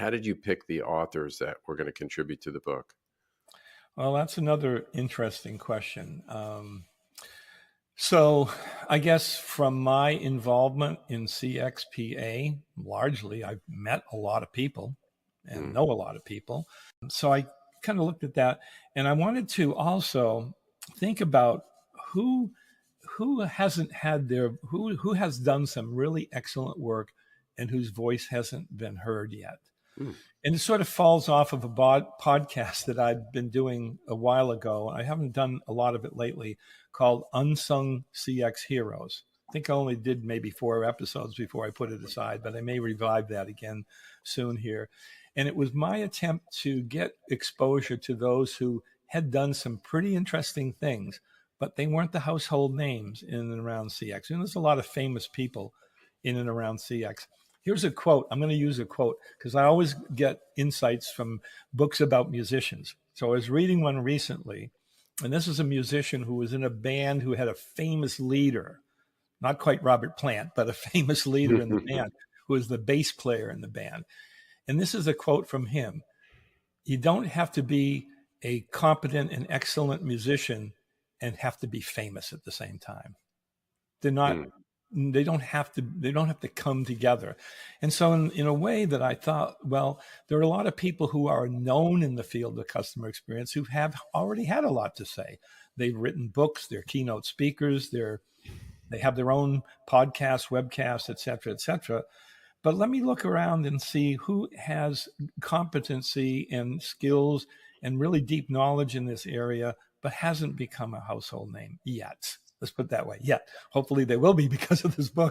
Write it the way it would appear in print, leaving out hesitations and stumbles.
How did you pick the authors that were going to contribute to the book? Well, that's another interesting question. So I guess from my involvement in CXPA, largely, I've met a lot of people and know a lot of people. So I kind of looked at that, and I wanted to also think about who who hasn't had their who has done some really excellent work and whose voice hasn't been heard yet. Mm. And it sort of falls off of a podcast that I'd been doing a while ago. I haven't done a lot of it lately, called Unsung CX Heroes. I think I only did maybe 4 episodes before I put it aside, but I may revive that again soon here. And it was my attempt to get exposure to those who had done some pretty interesting things, but they weren't the household names in and around CX. And there's a lot of famous people in and around CX. Here's a quote. I'm going to use a quote because I always get insights from books about musicians. So I was reading one recently, and this is a musician who was in a band who had a famous leader, not quite Robert Plant, but a famous leader in the band who was the bass player in the band. And this is a quote from him. You don't have to be a competent and excellent musician and have to be famous at the same time. They're not they don't have to come together. And so in a way that I thought, well, there are a lot of people who are known in the field of customer experience who have already had a lot to say. They've written books, they're keynote speakers, they have their own podcasts, webcasts, et cetera, but let me look around and see who has competency and skills and really deep knowledge in this area, but hasn't become a household name yet. Let's put it that way. Yet. Hopefully they will be because of this book.